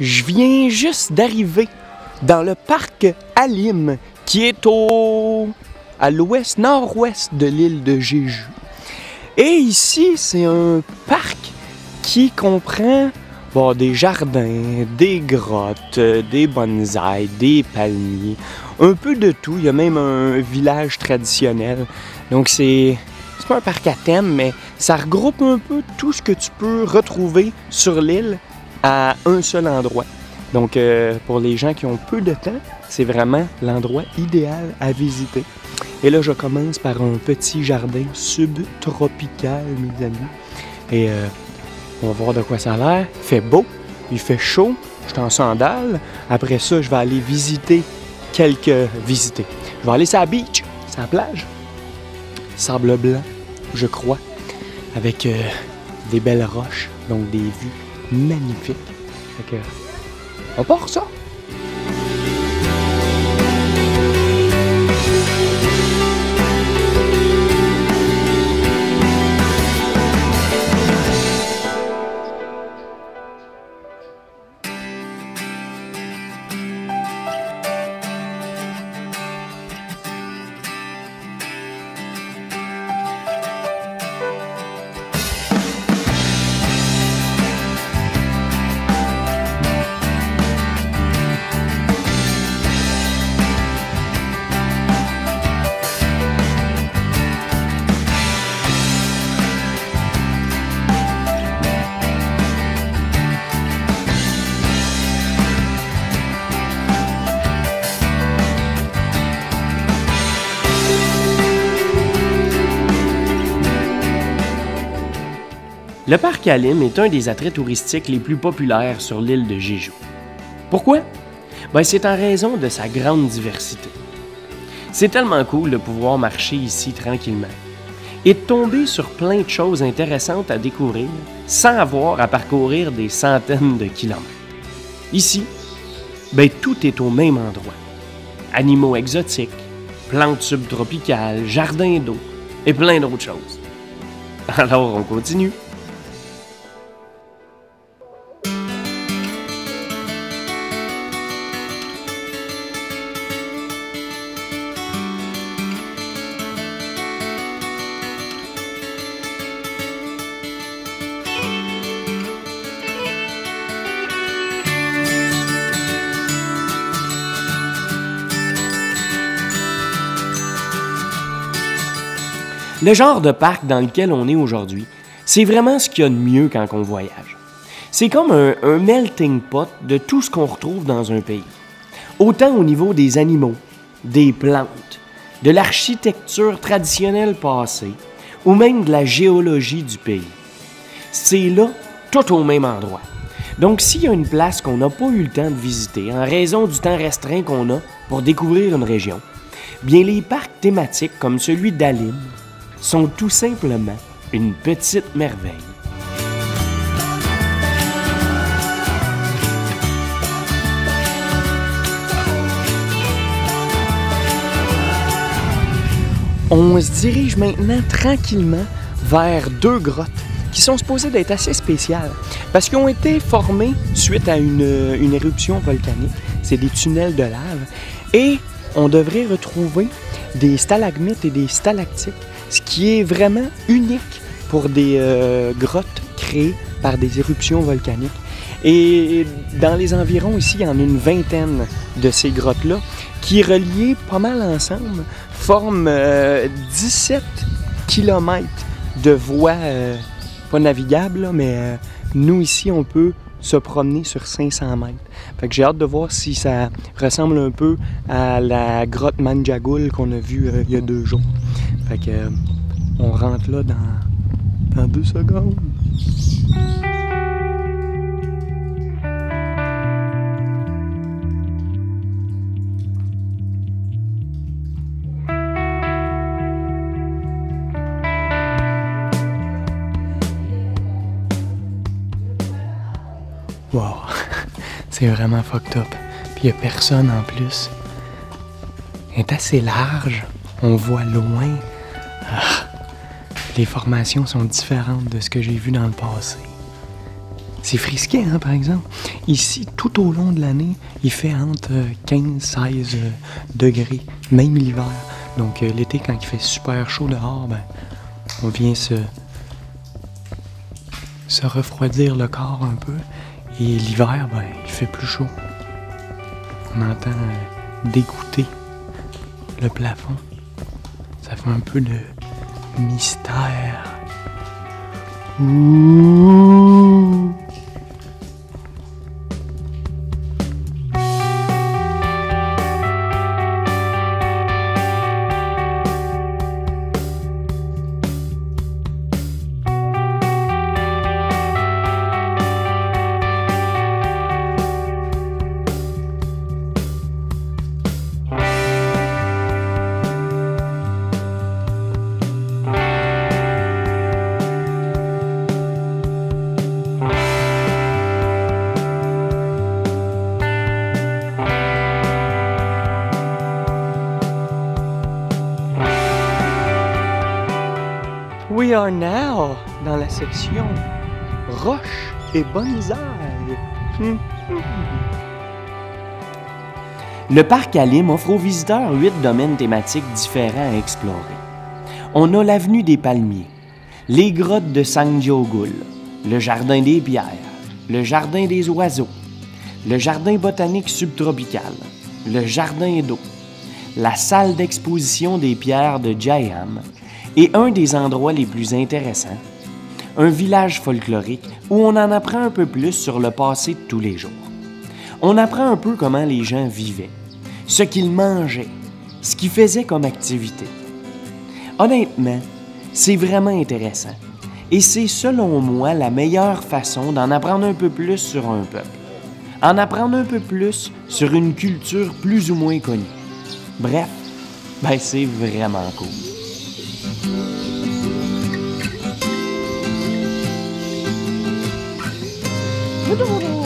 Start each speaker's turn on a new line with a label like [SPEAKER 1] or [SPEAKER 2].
[SPEAKER 1] Je viens juste d'arriver dans le parc Alim, qui est à l'ouest, nord-ouest de l'île de Jeju. Et ici, c'est un parc qui comprend des jardins, des grottes, des bonsaïs, des palmiers, un peu de tout. Il y a même un village traditionnel. Donc c'est pas un parc à thème, mais ça regroupe un peu tout ce que tu peux retrouver sur l'île à un seul endroit. Donc pour les gens qui ont peu de temps, c'est vraiment l'endroit idéal à visiter. Et là, je commence par un petit jardin subtropical, mes amis. Et on va voir de quoi ça a l'air. Il fait beau, il fait chaud, je suis en sandales. Après ça, je vais aller visiter Je vais aller sur la beach, sur la plage. Sable blanc, je crois, avec des belles roches, donc des vues magnifiques. Fait que, on part ça! Le parc Alim est un des attraits touristiques les plus populaires sur l'île de Jeju. Pourquoi? C'est en raison de sa grande diversité. C'est tellement cool de pouvoir marcher ici tranquillement et de tomber sur plein de choses intéressantes à découvrir sans avoir à parcourir des centaines de kilomètres. Ici, tout est au même endroit. Animaux exotiques, plantes subtropicales, jardins d'eau et plein d'autres choses. Alors, on continue. Le genre de parc dans lequel on est aujourd'hui, c'est vraiment ce qu'il y a de mieux quand on voyage. C'est comme un melting pot de tout ce qu'on retrouve dans un pays. Autant au niveau des animaux, des plantes, de l'architecture traditionnelle passée, ou même de la géologie du pays. C'est là, tout au même endroit. Donc s'il y a une place qu'on n'a pas eu le temps de visiter en raison du temps restreint qu'on a pour découvrir une région, bien les parcs thématiques comme celui d'Alim sont tout simplement une petite merveille. On se dirige maintenant tranquillement vers deux grottes qui sont supposées d'être assez spéciales parce qu'ils ont été formés suite à une éruption volcanique. C'est des tunnels de lave et on devrait retrouver des stalagmites et des stalactites, ce qui est vraiment unique pour des grottes créées par des éruptions volcaniques. Et dans les environs ici, il y en a une vingtaine de ces grottes-là qui, reliées pas mal ensemble, forment 17 km de voies, pas navigables, là, mais nous ici, on peut se promener sur 500 mètres. Fait que j'ai hâte de voir si ça ressemble un peu à la grotte Manjagul qu'on a vue il y a 2 jours. Fait que on rentre là dans 2 secondes. Wow, c'est vraiment fucked up. Puis il n'y a personne en plus. Elle est assez large, on voit loin. Les formations sont différentes de ce que j'ai vu dans le passé. C'est frisquet, hein, par exemple. Ici, tout au long de l'année, il fait entre 15-16 degrés, même l'hiver. Donc, l'été, quand il fait super chaud dehors, ben, on vient se refroidir le corps un peu. Et l'hiver, ben, il fait plus chaud. On entend dégoûter le plafond. Ça fait un peu de mystère. Ouh. We are now dans la section roches et bonsaï. Le parc Alim offre aux visiteurs 8 domaines thématiques différents à explorer. On a l'avenue des Palmiers, les grottes de Sangjogul, le jardin des pierres, le jardin des oiseaux, le jardin botanique subtropical, le jardin d'eau, la salle d'exposition des pierres de Jayam et un des endroits les plus intéressants, un village folklorique où on en apprend un peu plus sur le passé de tous les jours. On apprend un peu comment les gens vivaient, ce qu'ils mangeaient, ce qu'ils faisaient comme activité. Honnêtement, c'est vraiment intéressant et c'est selon moi la meilleure façon d'en apprendre un peu plus sur un peuple, en apprendre un peu plus sur une culture plus ou moins connue. Bref, ben c'est vraiment cool. Bonjour.